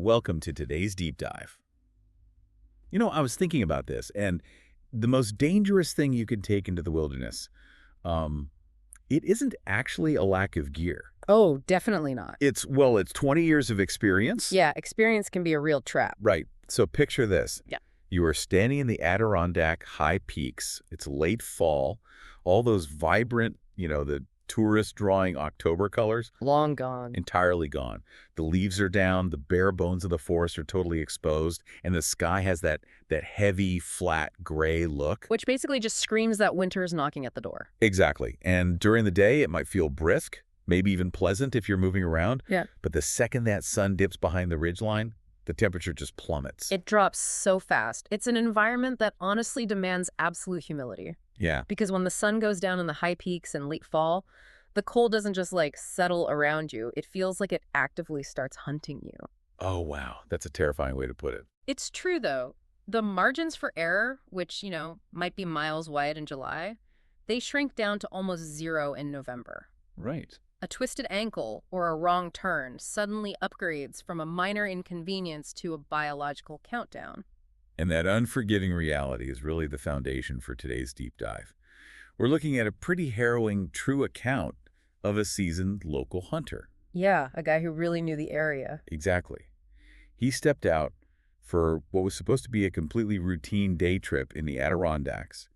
Welcome to today's deep dive. I was thinking about this, and the most dangerous thing you can take into the wilderness, um, it isn't actually a lack of gear. Oh, definitely not. It's 20 years of experience. Yeah, experience can be a real trap. Right. So picture this. Yeah. You are standing in the Adirondack high peaks. It's late fall. All those vibrant, the tourist drawing October colors, Long gone. entirely gone. The leaves are down, the bare bones of the forest are totally exposed, and the sky has that heavy, flat, gray look. Which basically just screams that winter is knocking at the door. Exactly. And during the day, it might feel brisk, maybe even pleasant if you're moving around. Yeah. But the second that sun dips behind the ridgeline, the temperature just plummets. It drops so fast. It's an environment that honestly demands absolute humility. Yeah. Because when the sun goes down in the high peaks in late fall, the cold doesn't just settle around you. It feels like it actively starts hunting you. Oh, wow. That's a terrifying way to put it. It's true, though. The margins for error, which, might be miles wide in July, they shrink down to almost zero in November. Right. A twisted ankle or a wrong turn suddenly upgrades from a minor inconvenience to a biological countdown. And that unforgiving reality is really the foundation for today's deep dive. We're looking at a pretty harrowing, true account of a seasoned local hunter. Yeah, a guy who really knew the area. Exactly. He stepped out for what was supposed to be a completely routine day trip in the Adirondacks,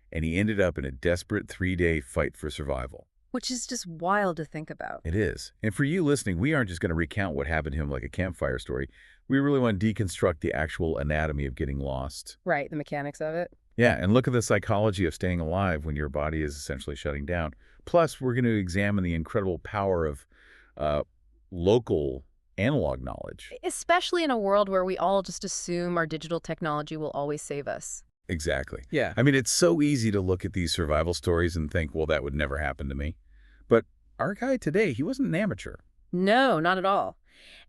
and he ended up in a desperate 3-day fight for survival. Which is just wild to think about. It is. And for you listening, we aren't just going to recount what happened to him like a campfire story. We really want to deconstruct the actual anatomy of getting lost. Right, the mechanics of it. Yeah, and look at the psychology of staying alive when your body is essentially shutting down. Plus, we're going to examine the incredible power of local analog knowledge. Especially in a world where we all just assume our digital technology will always save us. Exactly. Yeah. I mean, it's so easy to look at these survival stories and think, well, that would never happen to me. But our guy today, he wasn't an amateur. No, not at all.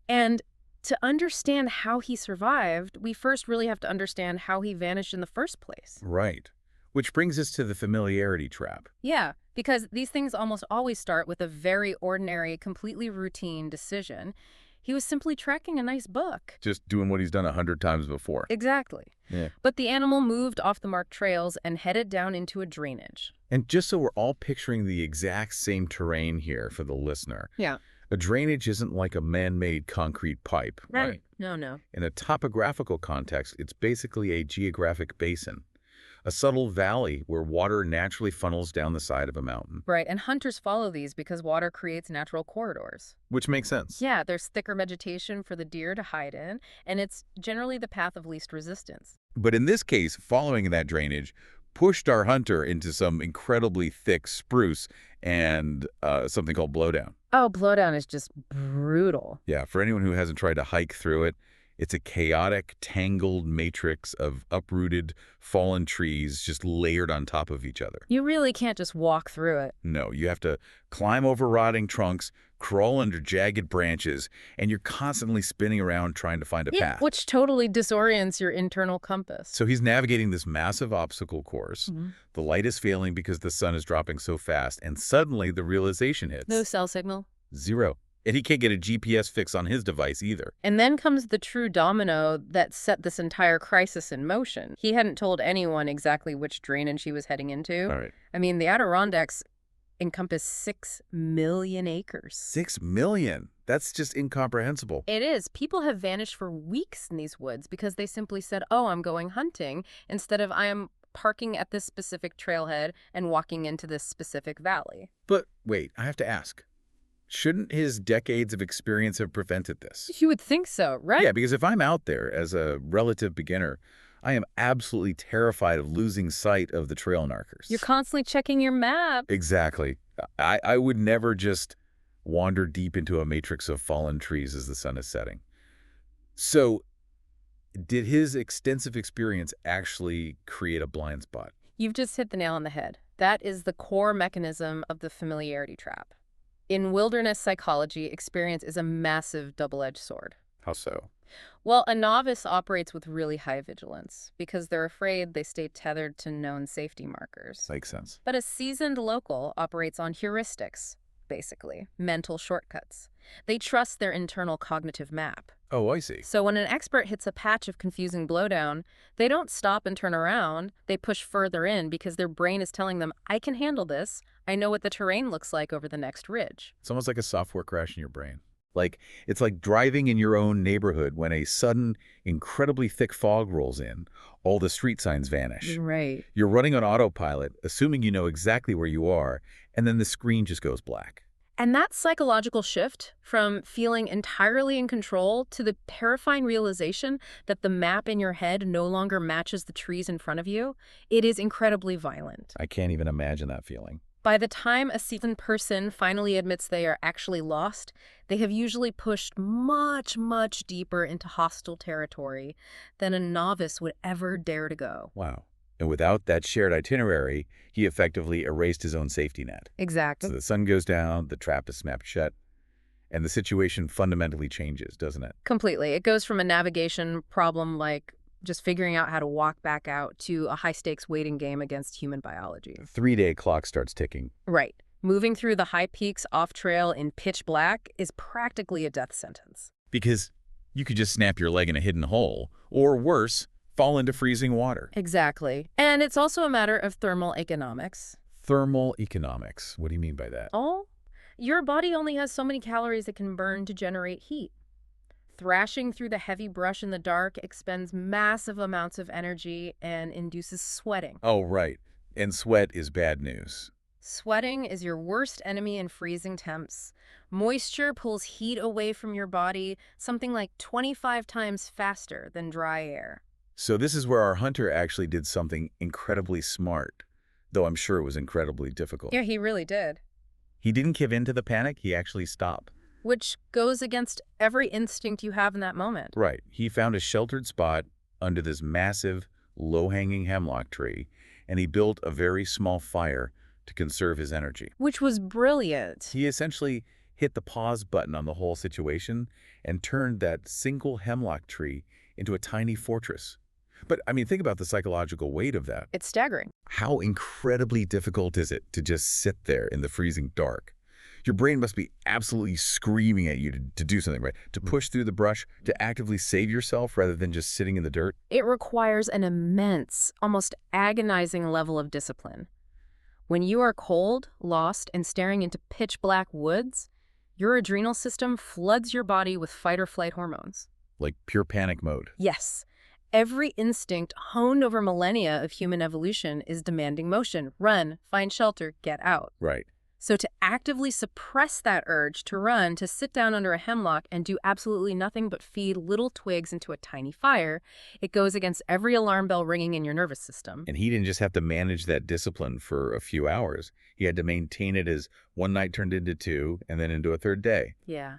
And to understand how he survived, we first really have to understand how he vanished in the first place. Right. Which brings us to the familiarity trap. Yeah, because these things almost always start with a very ordinary, completely routine decision. He was simply tracking a nice buck. Just doing what he's done 100 times before. Exactly. Yeah. But the animal moved off the marked trails and headed down into a drainage. And just so we're all picturing the exact same terrain here for the listener, Yeah. a drainage isn't like a man-made concrete pipe, right? No. In a topographical context, it's basically a geographic basin, a subtle valley where water naturally funnels down the side of a mountain. Right, and hunters follow these because water creates natural corridors. Which makes sense. Yeah, there's thicker vegetation for the deer to hide in, and it's generally the path of least resistance. But in this case, following that drainage pushed our hunter into some incredibly thick spruce and something called blowdown. Oh, blowdown is just brutal. Yeah, for anyone who hasn't tried to hike through it, it's a chaotic, tangled matrix of uprooted, fallen trees just layered on top of each other. You really can't just walk through it. No, you have to climb over rotting trunks, crawl under jagged branches, and you're constantly spinning around trying to find a path. Which totally disorients your internal compass. So he's navigating this massive obstacle course. The light is failing because the sun is dropping so fast, and suddenly the realization hits. No cell signal. Zero. And he can't get a GPS fix on his device either. And then comes the true domino that set this entire crisis in motion. He hadn't told anyone exactly which drainage he was heading into. All right. I mean, the Adirondacks encompass 6 million acres. 6 million? That's just incomprehensible. It is. People have vanished for weeks in these woods because they simply said, oh, I'm going hunting, instead of I am parking at this specific trailhead and walking into this specific valley. But wait, I have to ask. Shouldn't his decades of experience have prevented this? You would think so, right? Yeah, because if I'm out there as a relative beginner, I am absolutely terrified of losing sight of the trail markers. You're constantly checking your map. Exactly. I would never just wander deep into a matrix of fallen trees as the sun is setting. So, did his extensive experience actually create a blind spot? You've just hit the nail on the head. That is the core mechanism of the familiarity trap. In wilderness psychology, experience is a massive double-edged sword. How so? Well, a novice operates with really high vigilance because they're afraid they stay tethered to known safety markers. Makes sense. But a seasoned local operates on heuristics, basically, mental shortcuts. They trust their internal cognitive map. Oh, I see. So when an expert hits a patch of confusing blowdown, they don't stop and turn around. They push further in because their brain is telling them, I can handle this. I know what the terrain looks like over the next ridge. It's almost like a software crash in your brain. It's like driving in your own neighborhood when a sudden, incredibly thick fog rolls in. All the street signs vanish. Right. You're running on autopilot, assuming you know exactly where you are, and then the screen just goes black. And that psychological shift from feeling entirely in control to the terrifying realization that the map in your head no longer matches the trees in front of you, it is incredibly violent. I can't even imagine that feeling. By the time a seasoned person finally admits they are actually lost, they have usually pushed much, much deeper into hostile territory than a novice would ever dare to go. Wow. And without that shared itinerary, he effectively erased his own safety net. Exactly. So the sun goes down, the trap is snapped shut, and the situation fundamentally changes, doesn't it? Completely. It goes from a navigation problem like just figuring out how to walk back out to a high-stakes waiting game against human biology. The 3-day clock starts ticking. Right. Moving through the high peaks off-trail in pitch black is practically a death sentence. Because you could just snap your leg in a hidden hole, or worse, fall into freezing water. Exactly. And it's also a matter of thermal economics. Thermal economics. What do you mean by that? Oh, your body only has so many calories it can burn to generate heat. Thrashing through the heavy brush in the dark expends massive amounts of energy and induces sweating. Oh, right. And sweat is bad news. Sweating is your worst enemy in freezing temps. Moisture pulls heat away from your body something like 25 times faster than dry air. So this is where our hunter actually did something incredibly smart, though I'm sure it was incredibly difficult. Yeah, he really did. He didn't give in to the panic, he actually stopped. Which goes against every instinct you have in that moment. Right. He found a sheltered spot under this massive, low-hanging hemlock tree, and he built a very small fire to conserve his energy. Which was brilliant. He essentially hit the pause button on the whole situation and turned that single hemlock tree into a tiny fortress. But, I mean, think about the psychological weight of that. It's staggering. How incredibly difficult is it to just sit there in the freezing dark? Your brain must be absolutely screaming at you to do something, right? To push through the brush, to actively save yourself rather than just sitting in the dirt. It requires an immense, almost agonizing level of discipline. When you are cold, lost, and staring into pitch black woods, your adrenal system floods your body with fight-or-flight hormones. Like pure panic mode. Yes. Every instinct honed over millennia of human evolution is demanding motion. Run, find shelter, get out. Right. So to actively suppress that urge to run, to sit down under a hemlock and do absolutely nothing but feed little twigs into a tiny fire, it goes against every alarm bell ringing in your nervous system. And he didn't just have to manage that discipline for a few hours. He had to maintain it as one night turned into 2 and then into a 3rd day. Yeah.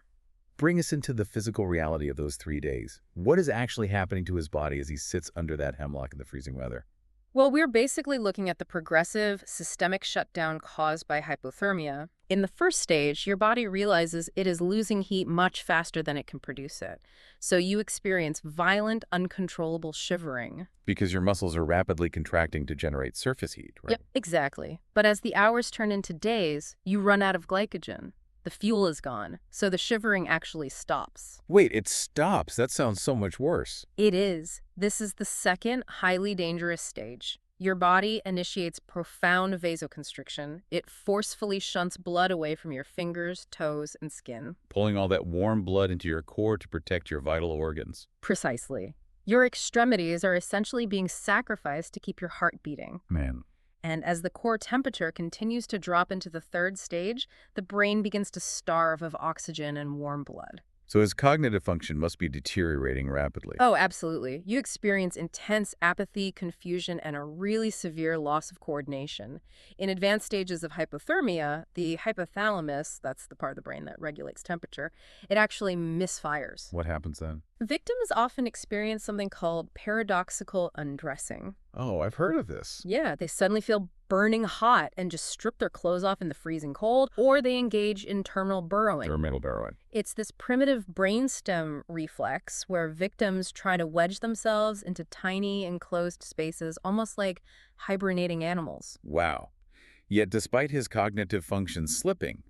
Bring us into the physical reality of those 3 days. What is actually happening to his body as he sits under that hemlock in the freezing weather? Well, we're basically looking at the progressive systemic shutdown caused by hypothermia. In the first stage, your body realizes it is losing heat much faster than it can produce it. So you experience violent, uncontrollable shivering. Because your muscles are rapidly contracting to generate surface heat, right? Yep, exactly. But as the hours turn into days, you run out of glycogen. The fuel is gone, so the shivering actually stops. Wait, it stops. That sounds so much worse. It is. This is the second highly dangerous stage. Your body initiates profound vasoconstriction. It forcefully shunts blood away from your fingers, toes, and skin. Pulling all that warm blood into your core to protect your vital organs. Precisely. Your extremities are essentially being sacrificed to keep your heart beating. Man. And as the core temperature continues to drop into the third stage, the brain begins to starve of oxygen and warm blood. So his cognitive function must be deteriorating rapidly. Oh, absolutely. You experience intense apathy, confusion, and a really severe loss of coordination. In advanced stages of hypothermia, the hypothalamus, that's the part of the brain that regulates temperature, it actually misfires. What happens then? Victims often experience something called paradoxical undressing. Oh, I've heard of this. Yeah, they suddenly feel burning hot and just strip their clothes off in the freezing cold, or they engage in terminal burrowing. Terminal burrowing. It's this primitive brainstem reflex where victims try to wedge themselves into tiny enclosed spaces, almost like hibernating animals. Wow. Yet despite his cognitive function slipping,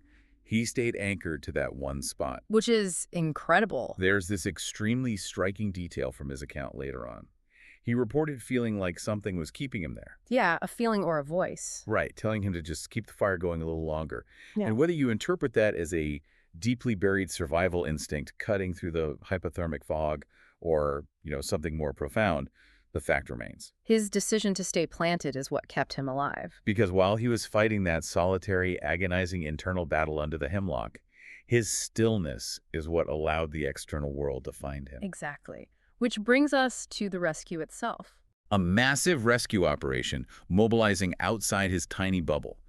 He stayed anchored to that one spot. Which is incredible. There's this extremely striking detail from his account later on. He reported feeling like something was keeping him there. Yeah, a feeling or a voice. Right, telling him to just keep the fire going a little longer. Yeah. And whether you interpret that as a deeply buried survival instinct cutting through the hypothermic fog or, something more profound, the fact remains. His decision to stay planted is what kept him alive. Because while he was fighting that solitary, agonizing internal battle under the hemlock, his stillness is what allowed the external world to find him. Exactly. Which brings us to the rescue itself. A massive rescue operation mobilizing outside his tiny bubble.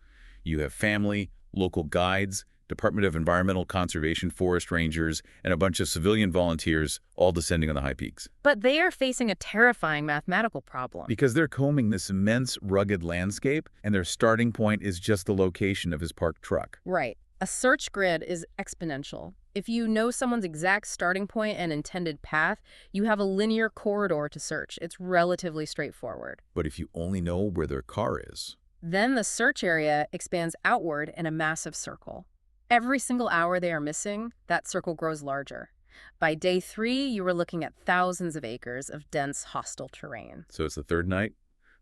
You have family, local guides, Department of Environmental Conservation forest rangers, and a bunch of civilian volunteers all descending on the high peaks. But they are facing a terrifying mathematical problem. Because they're combing this immense, rugged landscape, and their starting point is just the location of his parked truck. Right. A search grid is exponential. If you know someone's exact starting point and intended path, you have a linear corridor to search. It's relatively straightforward. But if you only know where their car is, then the search area expands outward in a massive circle. Every single hour they are missing, that circle grows larger. By day 3, you are looking at thousands of acres of dense, hostile terrain. So it's the third night.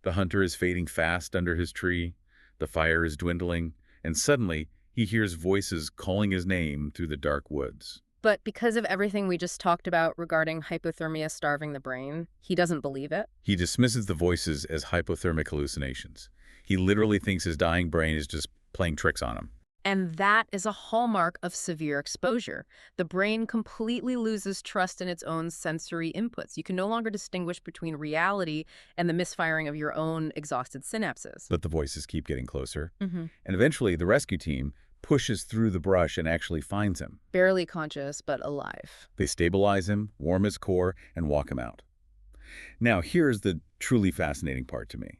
The hunter is fading fast under his tree. The fire is dwindling. And suddenly, he hears voices calling his name through the dark woods. But because of everything we just talked about regarding hypothermia starving the brain, he doesn't believe it. He dismisses the voices as hypothermic hallucinations. He literally thinks his dying brain is just playing tricks on him. And that is a hallmark of severe exposure. The brain completely loses trust in its own sensory inputs. You can no longer distinguish between reality and the misfiring of your own exhausted synapses. But the voices keep getting closer. Mm-hmm. And eventually, the rescue team pushes through the brush and actually finds him. Barely conscious, but alive. They stabilize him, warm his core, and walk him out. Now, here's the truly fascinating part to me.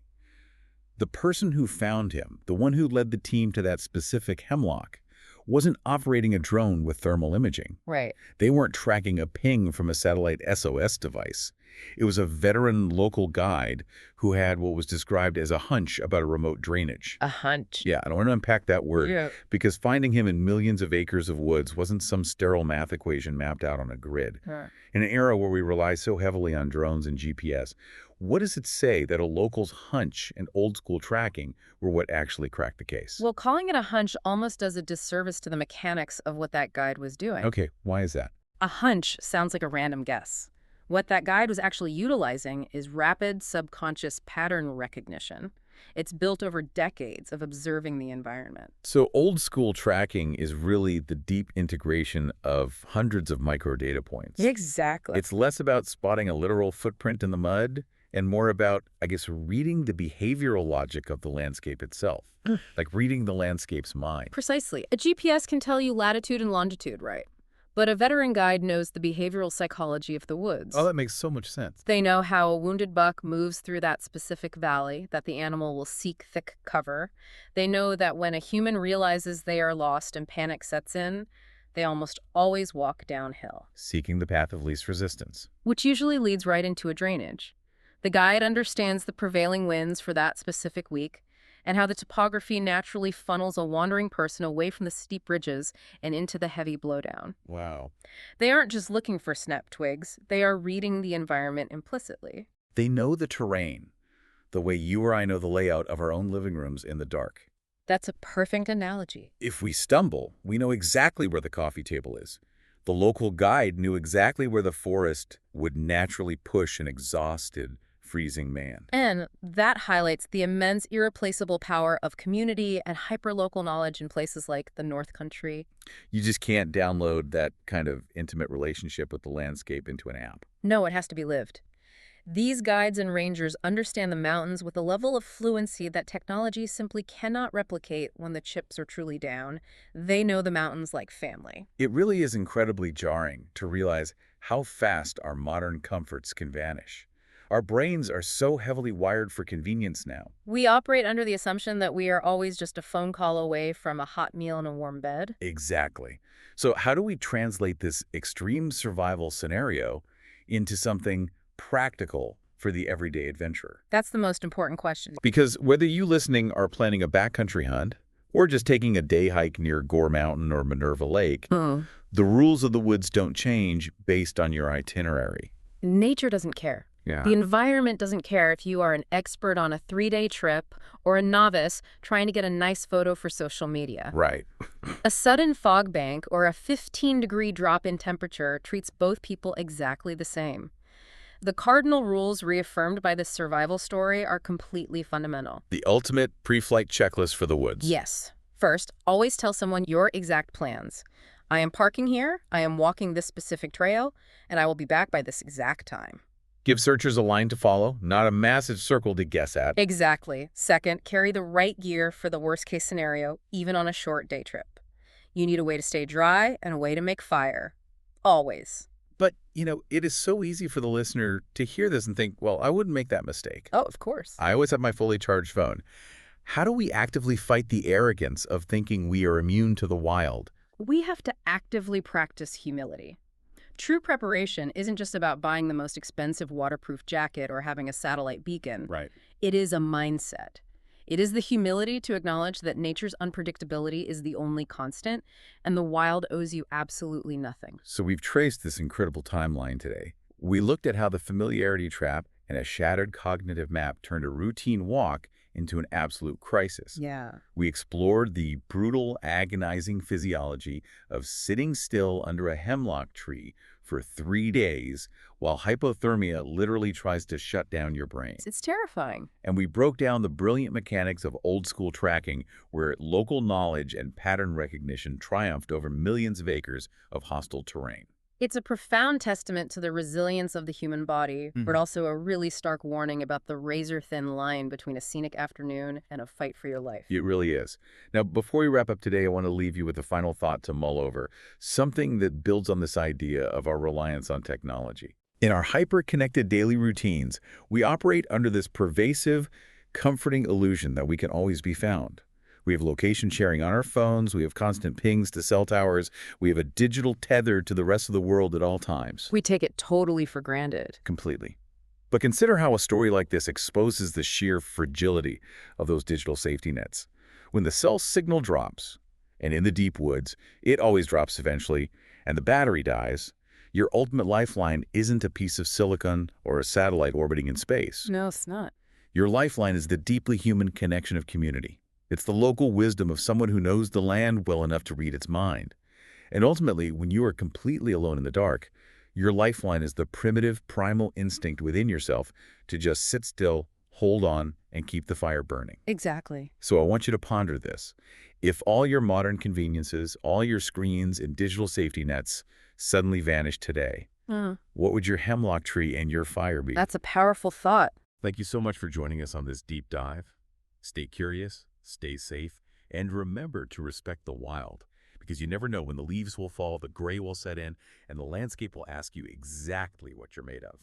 The person who found him, the one who led the team to that specific hemlock, wasn't operating a drone with thermal imaging. Right. They weren't tracking a ping from a satellite SOS device. It was a veteran local guide who had what was described as a hunch about a remote drainage. A hunch. Yeah, I don't want to unpack that word. Yeah. Because finding him in millions of acres of woods wasn't some sterile math equation mapped out on a grid. Huh. In an era where we rely so heavily on drones and GPS, what does it say that a local's hunch and old-school tracking were what actually cracked the case? Well, calling it a hunch almost does a disservice to the mechanics of what that guide was doing. Okay, why is that? A hunch sounds like a random guess. What that guide was actually utilizing is rapid subconscious pattern recognition. It's built over decades of observing the environment. So old-school tracking is really the deep integration of hundreds of micro data points. Exactly. It's less about spotting a literal footprint in the mud and more about, I guess, reading the behavioral logic of the landscape itself, like reading the landscape's mind. Precisely. A GPS can tell you latitude and longitude, right? But a veteran guide knows the behavioral psychology of the woods. Oh, that makes so much sense. They know how a wounded buck moves through that specific valley, that the animal will seek thick cover. They know that when a human realizes they are lost and panic sets in, they almost always walk downhill. Seeking the path of least resistance. Which usually leads right into a drainage. The guide understands the prevailing winds for that specific week, and how the topography naturally funnels a wandering person away from the steep ridges and into the heavy blowdown. Wow. They aren't just looking for snap twigs, they are reading the environment implicitly. They know the terrain, the way you or I know the layout of our own living rooms in the dark. That's a perfect analogy. If we stumble, we know exactly where the coffee table is. The local guide knew exactly where the forest would naturally push an exhausted, freezing man. And that highlights the immense irreplaceable power of community and hyperlocal knowledge in places like the North Country. You just can't download that kind of intimate relationship with the landscape into an app. No, it has to be lived. These guides and rangers understand the mountains with a level of fluency that technology simply cannot replicate when the chips are truly down. They know the mountains like family. It really is incredibly jarring to realize how fast our modern comforts can vanish. Our brains are so heavily wired for convenience now. We operate under the assumption that we are always just a phone call away from a hot meal and a warm bed. Exactly. So how do we translate this extreme survival scenario into something practical for the everyday adventurer? That's the most important question. Because whether you listening are planning a backcountry hunt or just taking a day hike near Gore Mountain or Minerva Lake, the rules of the woods don't change based on your itinerary. Nature doesn't care. Yeah. The environment doesn't care if you are an expert on a 3-day trip or a novice trying to get a nice photo for social media. Right. A sudden fog bank or a 15-degree drop in temperature treats both people exactly the same. The cardinal rules reaffirmed by this survival story are completely fundamental. The ultimate pre-flight checklist for the woods. Yes. First, always tell someone your exact plans. I am parking here, I am walking this specific trail, and I will be back by this exact time. Give searchers a line to follow, not a massive circle to guess at. Exactly. Second, carry the right gear for the worst-case scenario, even on a short day trip. You need a way to stay dry and a way to make fire. Always. But, it is so easy for the listener to hear this and think, well, I wouldn't make that mistake. Oh, of course. I always have my fully charged phone. How do we actively fight the arrogance of thinking we are immune to the wild? We have to actively practice humility. True preparation isn't just about buying the most expensive waterproof jacket or having a satellite beacon. Right. It is a mindset. It is the humility to acknowledge that nature's unpredictability is the only constant, and the wild owes you absolutely nothing. So we've traced this incredible timeline today. We looked at how the familiarity trap and a shattered cognitive map turned a routine walk into an absolute crisis. Yeah. We explored the brutal, agonizing physiology of sitting still under a hemlock tree for 3 days while hypothermia literally tries to shut down your brain. It's terrifying. And we broke down the brilliant mechanics of old-school tracking where local knowledge and pattern recognition triumphed over millions of acres of hostile terrain. It's a profound testament to the resilience of the human body, but also a really stark warning about the razor-thin line between a scenic afternoon and a fight for your life. It really is. Now, before we wrap up today, I want to leave you with a final thought to mull over, something that builds on this idea of our reliance on technology. In our hyper-connected daily routines, we operate under this pervasive, comforting illusion that we can always be found. We have location sharing on our phones, we have constant pings to cell towers, we have a digital tether to the rest of the world at all times. We take it totally for granted. Completely. But consider how a story like this exposes the sheer fragility of those digital safety nets. When the cell signal drops, and in the deep woods, it always drops eventually, and the battery dies, your ultimate lifeline isn't a piece of silicon or a satellite orbiting in space. No, it's not. Your lifeline is the deeply human connection of community. It's the local wisdom of someone who knows the land well enough to read its mind. And ultimately, when you are completely alone in the dark, your lifeline is the primitive, primal instinct within yourself to just sit still, hold on, and keep the fire burning. Exactly. So I want you to ponder this. If all your modern conveniences, all your screens and digital safety nets suddenly vanished today, what would your hemlock tree and your fire be? That's a powerful thought. Thank you so much for joining us on this deep dive. Stay curious, stay safe, and remember to respect the wild, because you never know when the leaves will fall, the gray will set in, and the landscape will ask you exactly what you're made of.